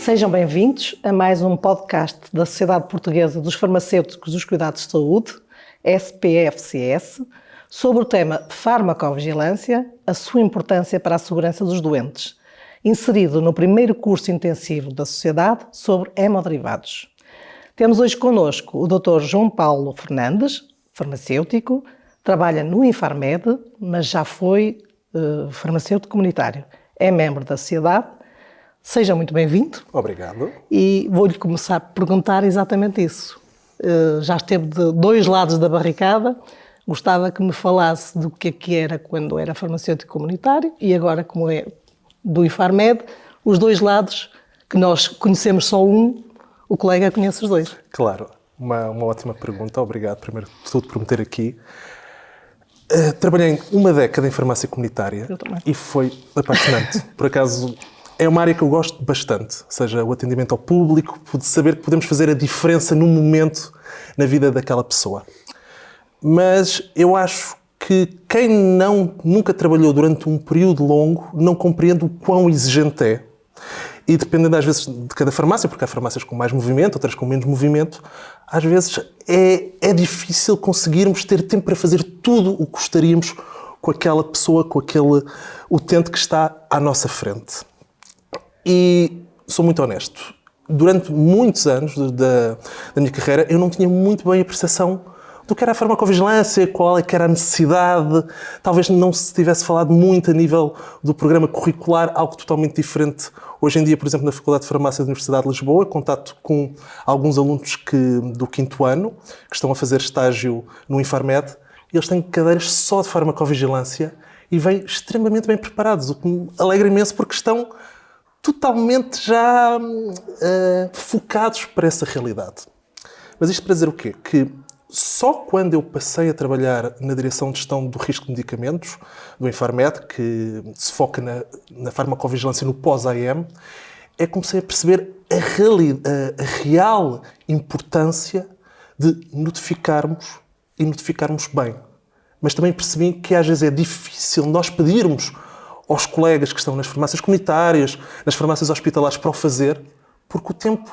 Sejam bem-vindos a mais um podcast da Sociedade Portuguesa dos Farmacêuticos dos Cuidados de Saúde, SPFCS, sobre o tema farmacovigilância, a sua importância para a segurança dos doentes, inserido no primeiro curso intensivo da Sociedade sobre hemoderivados. Temos hoje connosco o Dr. João Paulo Fernandes, farmacêutico, trabalha no Infarmed, mas já foi farmacêutico comunitário. É membro da Sociedade. Seja muito bem-vindo. Obrigado. E vou-lhe começar a perguntar exatamente isso. Já esteve de dois lados da barricada. Gostava que me falasse do que era quando era farmacêutico comunitário e agora como é do Infarmed, os dois lados que nós conhecemos só um, o colega conhece os dois. Claro, uma ótima pergunta. Obrigado, primeiro de tudo, por me ter aqui. Trabalhei uma década em farmácia comunitária e foi apaixonante. Por acaso, é uma área que eu gosto bastante, ou seja, o atendimento ao público, de saber que podemos fazer a diferença num momento na vida daquela pessoa. Mas eu acho que quem nunca trabalhou durante um período longo não compreende o quão exigente é. E dependendo às vezes de cada farmácia, porque há farmácias com mais movimento, outras com menos movimento, às vezes é difícil conseguirmos ter tempo para fazer tudo o que gostaríamos com aquela pessoa, com aquele utente que está à nossa frente. E sou muito honesto, durante muitos anos da minha carreira eu não tinha muito bem a percepção do que era a farmacovigilância, qual é que era a necessidade. Talvez não se tivesse falado muito a nível do programa curricular, algo totalmente diferente. Hoje em dia, por exemplo, na Faculdade de Farmácia da Universidade de Lisboa, contato com alguns alunos do 5º ano, que estão a fazer estágio no Infarmed, e eles têm cadeiras só de farmacovigilância e vêm extremamente bem preparados, o que me alegra imenso porque estão totalmente já focados para essa realidade. Mas isto para dizer o quê? Que só quando eu passei a trabalhar na direção de gestão do risco de medicamentos, do Infarmed, que se foca na farmacovigilância no pós-AM, é que comecei a perceber a real importância de notificarmos e notificarmos bem. Mas também percebi que às vezes é difícil nós pedirmos aos colegas que estão nas farmácias comunitárias, nas farmácias hospitalares para o fazer, porque o tempo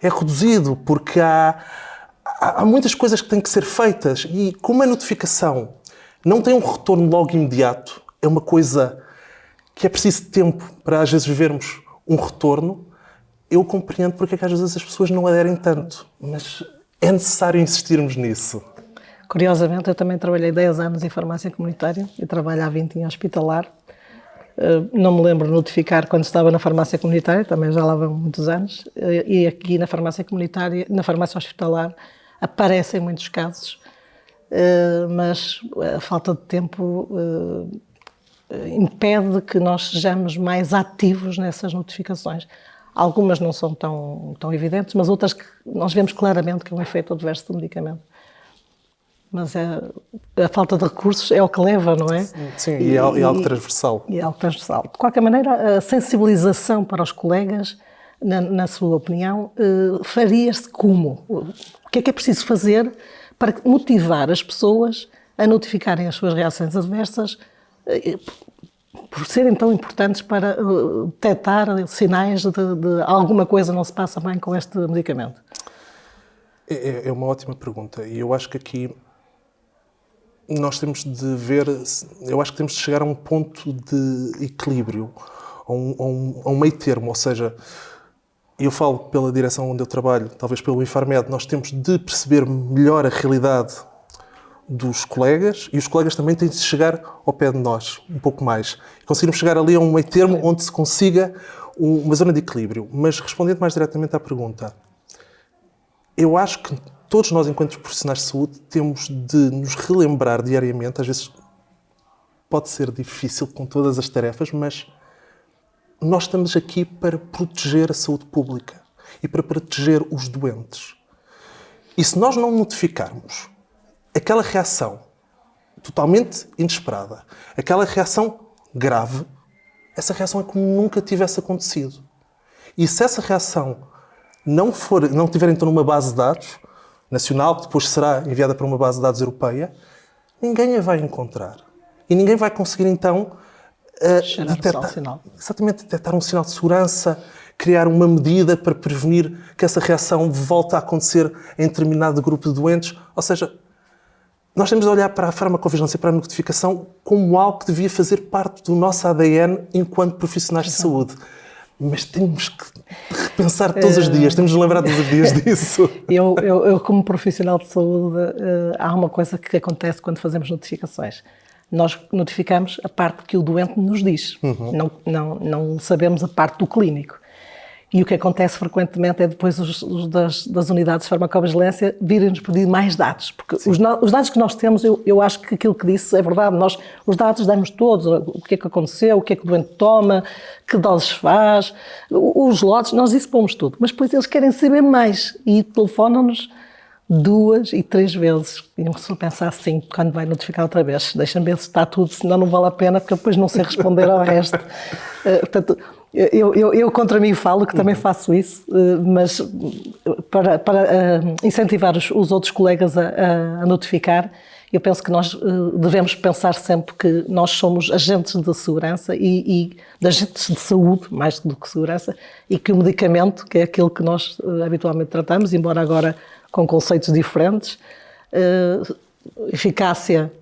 é reduzido, porque há muitas coisas que têm que ser feitas e como a notificação não tem um retorno logo imediato, é uma coisa que é preciso tempo para às vezes vivermos um retorno, eu compreendo porque é que às vezes as pessoas não aderem tanto, mas é necessário insistirmos nisso. Curiosamente, eu também trabalhei 10 anos em farmácia comunitária e trabalho há 20 em hospitalar. Não me lembro de notificar quando estava na farmácia comunitária, também já lá vão muitos anos, e aqui na farmácia comunitária, na farmácia hospitalar, aparecem muitos casos, mas a falta de tempo impede que nós sejamos mais ativos nessas notificações. Algumas não são tão evidentes, mas outras que nós vemos claramente que é um efeito adverso do medicamento. Mas a falta de recursos é o que leva, não é? Sim, e é algo transversal. E é algo transversal. De qualquer maneira, a sensibilização para os colegas, na sua opinião, faria-se como? O que é preciso fazer para motivar as pessoas a notificarem as suas reações adversas por serem tão importantes para detectar sinais de alguma coisa não se passa bem com este medicamento? É uma ótima pergunta e eu acho que aqui nós temos de ver, eu acho que temos de chegar a um ponto de equilíbrio, a um meio termo, ou seja, eu falo pela direção onde eu trabalho, talvez pelo Infarmed, nós temos de perceber melhor a realidade dos colegas e os colegas também têm de chegar ao pé de nós, um pouco mais. Conseguirmos chegar ali a um meio termo onde se consiga uma zona de equilíbrio. Mas respondendo mais diretamente à pergunta, eu acho que todos nós, enquanto profissionais de saúde, temos de nos relembrar diariamente, às vezes pode ser difícil com todas as tarefas, mas nós estamos aqui para proteger a saúde pública e para proteger os doentes. E se nós não notificarmos aquela reação totalmente inesperada, aquela reação grave, essa reação é como nunca tivesse acontecido. E se essa reação não tiver então numa base de dados nacional, que depois será enviada para uma base de dados europeia, ninguém a vai encontrar. E ninguém vai conseguir então detectar um sinal de segurança criar uma medida para prevenir que essa reação volte a acontecer em determinado grupo de doentes. Ou seja, nós temos de olhar para a farmacovigilância, para a notificação, como algo que devia fazer parte do nosso ADN enquanto profissionais de saúde. Mas temos que repensar todos os dias, temos de nos lembrar todos os dias disso. Eu, como profissional de saúde, há uma coisa que acontece quando fazemos notificações. Nós notificamos a parte que o doente nos diz, não sabemos a parte do clínico. E o que acontece frequentemente é depois das unidades de farmacovigilância virem-nos pedir mais dados. Porque os dados que nós temos, eu acho que aquilo que disse é verdade. Nós, os dados damos todos, o que é que aconteceu, o que é que o doente toma, que doses faz, os lotes, nós isso pomos tudo. Mas depois eles querem saber mais e telefonam-nos 2 e 3 vezes. E uma pessoa pensa assim, quando vai notificar outra vez, deixa-me ver se está tudo, senão não vale a pena, porque depois não sei responder ao resto. Portanto, eu contra mim falo que também faço isso, mas para incentivar os outros colegas a notificar, eu penso que nós devemos pensar sempre que nós somos agentes de segurança e de agentes de saúde, mais do que segurança, e que o medicamento, que é aquilo que nós habitualmente tratamos, embora agora com conceitos diferentes, eficácia,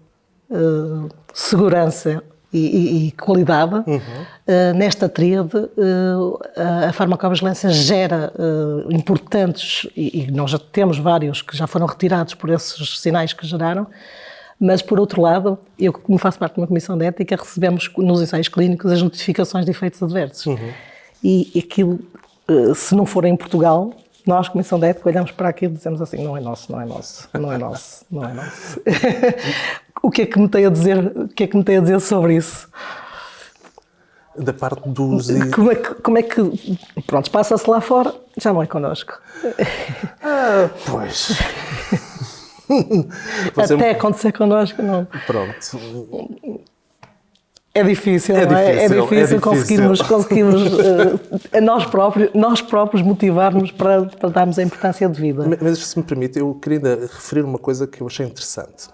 segurança e qualidade, nesta tríade, a farmacovigilância gera importantes, e nós já temos vários que já foram retirados por esses sinais que geraram, mas, por outro lado, eu, como faço parte de uma comissão de ética, recebemos nos ensaios clínicos as notificações de efeitos adversos. E aquilo, se não for em Portugal, nós, comissão de ética, olhamos para aquilo e dizemos assim, não é nosso, não é nosso, não é nosso, não é nosso. O que é que me tem a dizer sobre isso? Da parte dos... Como é que pronto, passa-se lá fora, já não é connosco. Pois... Até acontecer connosco, não. Pronto. É difícil, não é? É difícil conseguirmos nós próprios motivar-nos para darmos a importância de vida. Mas, se me permite, eu queria ainda referir uma coisa que eu achei interessante,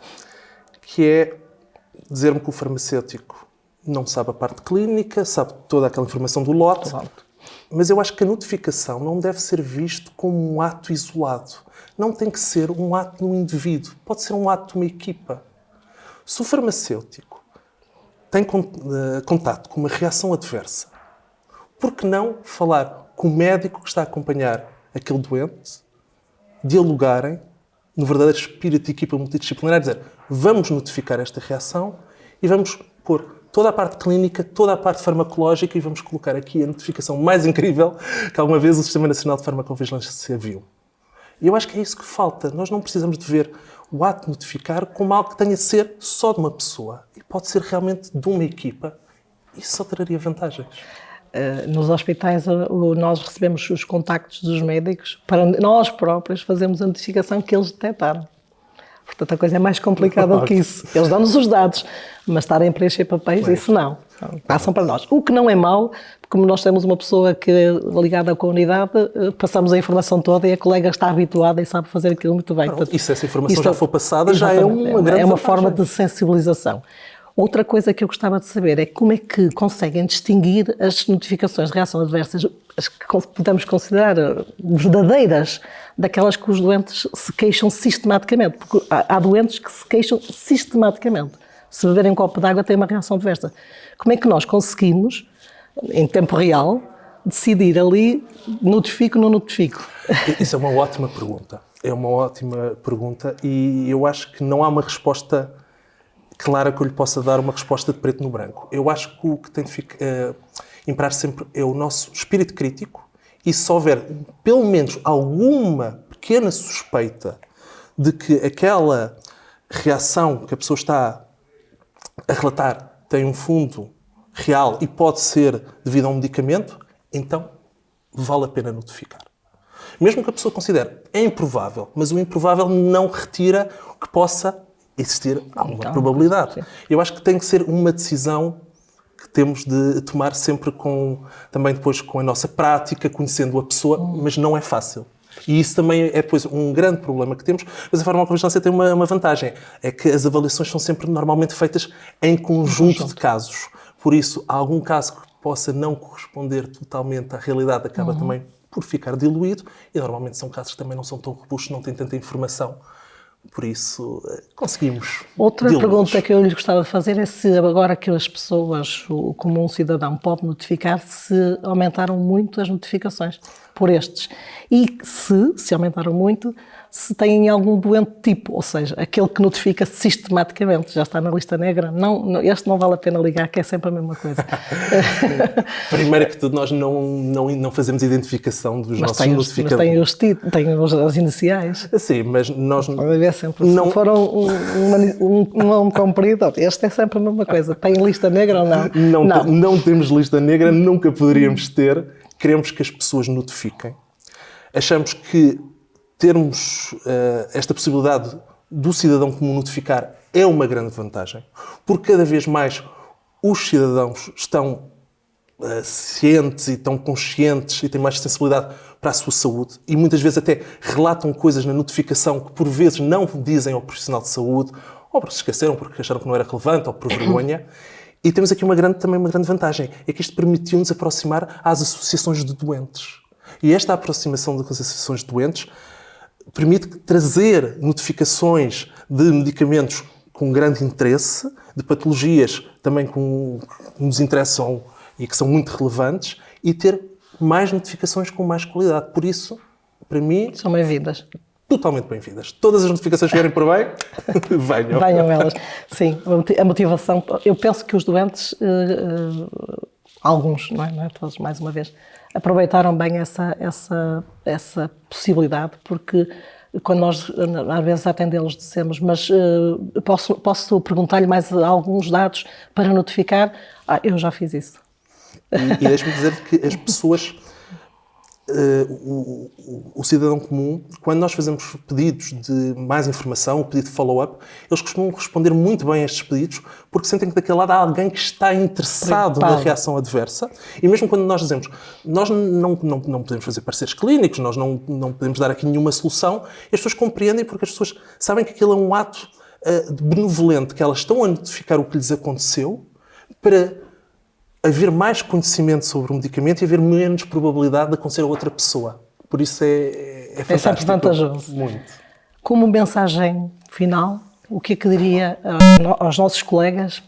que é dizer-me que o farmacêutico não sabe a parte clínica, sabe toda aquela informação do lote, mas eu acho que a notificação não deve ser visto como um ato isolado. Não tem que ser um ato de um indivíduo, pode ser um ato de uma equipa. Se o farmacêutico tem contato com uma reação adversa, por que não falar com o médico que está a acompanhar aquele doente, dialogarem no verdadeiro espírito de equipa multidisciplinar, dizer, vamos notificar esta reação e vamos pôr toda a parte clínica, toda a parte farmacológica e vamos colocar aqui a notificação mais incrível que alguma vez o Sistema Nacional de Farmacovigilância viu. E eu acho que é isso que falta. Nós não precisamos de ver o ato de notificar como algo que tenha de ser só de uma pessoa. E pode ser realmente de uma equipa. Isso só traria vantagens. Nos hospitais, nós recebemos os contactos dos médicos para nós próprios fazermos a notificação que eles detectaram. Portanto, a coisa é mais complicada do que isso. Eles dão-nos os dados, mas estarem a preencher papéis, isso não. Passam para nós. O que não é mau, como nós temos uma pessoa que é ligada com a unidade, passamos a informação toda e a colega está habituada e sabe fazer aquilo muito bem. Portanto, e se essa informação já for passada, já é uma grande vantagem. Forma de sensibilização. Outra coisa que eu gostava de saber é como é que conseguem distinguir as notificações de reação adversas, as que podemos considerar verdadeiras, daquelas que os doentes se queixam sistematicamente. Porque há doentes que se queixam sistematicamente. Se beberem um copo de água têm uma reação adversa. Como é que nós conseguimos, em tempo real, decidir ali, notifico ou não notifico? Isso é uma ótima pergunta. É uma ótima pergunta e eu acho que não há uma resposta clara que eu lhe possa dar uma resposta de preto no branco. Eu acho que o que tem de imperar sempre é o nosso espírito crítico e se houver pelo menos alguma pequena suspeita de que aquela reação que a pessoa está a relatar tem um fundo real e pode ser devido a um medicamento, então vale a pena notificar. Mesmo que a pessoa considere é improvável, mas o improvável não retira que possa existir alguma probabilidade. Sim. Eu acho que tem que ser uma decisão que temos de tomar sempre também depois com a nossa prática, conhecendo a pessoa, mas não é fácil. E isso também é depois um grande problema que temos, mas a farmacovigilância tem uma vantagem, é que as avaliações são sempre normalmente feitas em conjunto de casos. Por isso, há algum caso que possa não corresponder totalmente à realidade acaba também por ficar diluído, e normalmente são casos que também não são tão robustos, não têm tanta informação. Por isso, conseguimos. Outra pergunta que eu lhe gostava de fazer é se agora que as pessoas, o comum cidadão, pode notificar, se aumentaram muito as notificações por estes. E se aumentaram muito, se têm algum doente tipo, ou seja, aquele que notifica sistematicamente, já está na lista negra, este não vale a pena ligar, que é sempre a mesma coisa. Primeiro que tudo, nós não fazemos identificação dos nossos notificadores. Mas tem as iniciais. Sim, mas nós... Sempre. Se foram um nome comprido, este é sempre a mesma coisa. Tem lista negra ou não? Não temos lista negra, nunca poderíamos ter. Queremos que as pessoas notifiquem. Achamos que termos esta possibilidade do cidadão comum notificar é uma grande vantagem, porque cada vez mais os cidadãos estão cientes e estão conscientes e têm mais sensibilidade para a sua saúde e muitas vezes até relatam coisas na notificação que por vezes não dizem ao profissional de saúde, ou porque se esqueceram, porque acharam que não era relevante, ou por vergonha. E temos aqui também uma grande vantagem, é que isto permitiu-nos aproximar às associações de doentes. E esta aproximação das associações de doentes permite trazer notificações de medicamentos com grande interesse, de patologias também que nos interessam e que são muito relevantes, e ter mais notificações com mais qualidade. Por isso, para mim... São bem-vindas. Totalmente bem-vindas. Todas as notificações que vierem por bem, venham. Venham elas. Sim, a motivação... Eu penso que os doentes, alguns, não é todos, mais uma vez, aproveitaram bem essa possibilidade, porque quando nós, às vezes, atendê-los, dissemos, mas posso perguntar-lhe mais alguns dados para notificar? Eu já fiz isso. E deixe-me dizer que as pessoas, o cidadão comum, quando nós fazemos pedidos de mais informação, o pedido de follow-up, eles costumam responder muito bem a estes pedidos, porque sentem que daquele lado há alguém que está interessado na reação adversa. E mesmo quando nós dizemos, nós não podemos fazer pareceres clínicos, nós não podemos dar aqui nenhuma solução, as pessoas compreendem porque as pessoas sabem que aquilo é um ato benevolente, que elas estão a notificar o que lhes aconteceu, para haver mais conhecimento sobre o medicamento e haver menos probabilidade de acontecer a outra pessoa. Por isso é fantástico. É sempre vantajoso. Muito. Como mensagem final, o que é que diria aos nossos colegas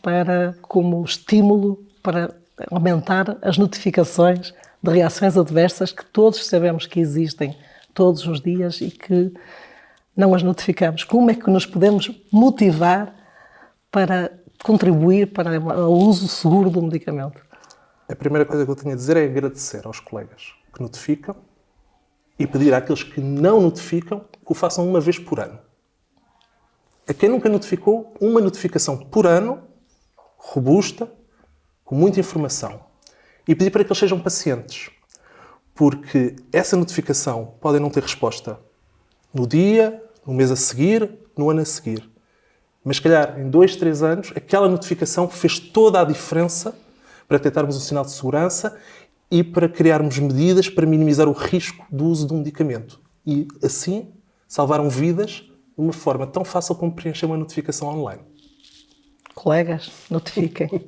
como estímulo para aumentar as notificações de reações adversas que todos sabemos que existem todos os dias e que não as notificamos? Como é que nos podemos motivar para contribuir para o uso seguro do medicamento? A primeira coisa que eu tenho a dizer é agradecer aos colegas que notificam e pedir àqueles que não notificam que o façam uma vez por ano. A quem nunca notificou, uma notificação por ano, robusta, com muita informação. E pedir para que eles sejam pacientes, porque essa notificação pode não ter resposta no dia, no mês a seguir, no ano a seguir. Mas, se calhar, em 2, 3 anos, aquela notificação fez toda a diferença para tentarmos um sinal de segurança e para criarmos medidas para minimizar o risco do uso de um medicamento. E, assim, salvaram vidas de uma forma tão fácil como preencher uma notificação online. Colegas, notifiquem.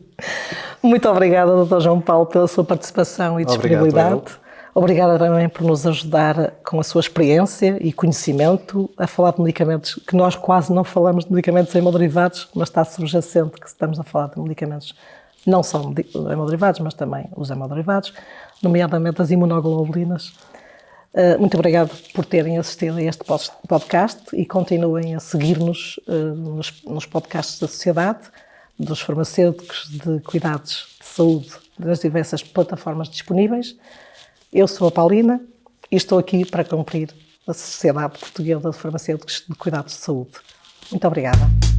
Muito obrigada, Dr. João Paulo, pela sua participação e disponibilidade. Obrigada também por nos ajudar com a sua experiência e conhecimento a falar de medicamentos, que nós quase não falamos de medicamentos hemoderivados, mas está subjacente que estamos a falar de medicamentos não só hemoderivados, mas também os hemoderivados, nomeadamente as imunoglobulinas. Muito obrigado por terem assistido a este podcast e continuem a seguir-nos nos podcasts da Sociedade, dos farmacêuticos de cuidados de saúde das diversas plataformas disponíveis. Eu sou a Paulina e estou aqui para cumprir a Sociedade Portuguesa de Farmacêuticos de Cuidados de Saúde. Muito obrigada.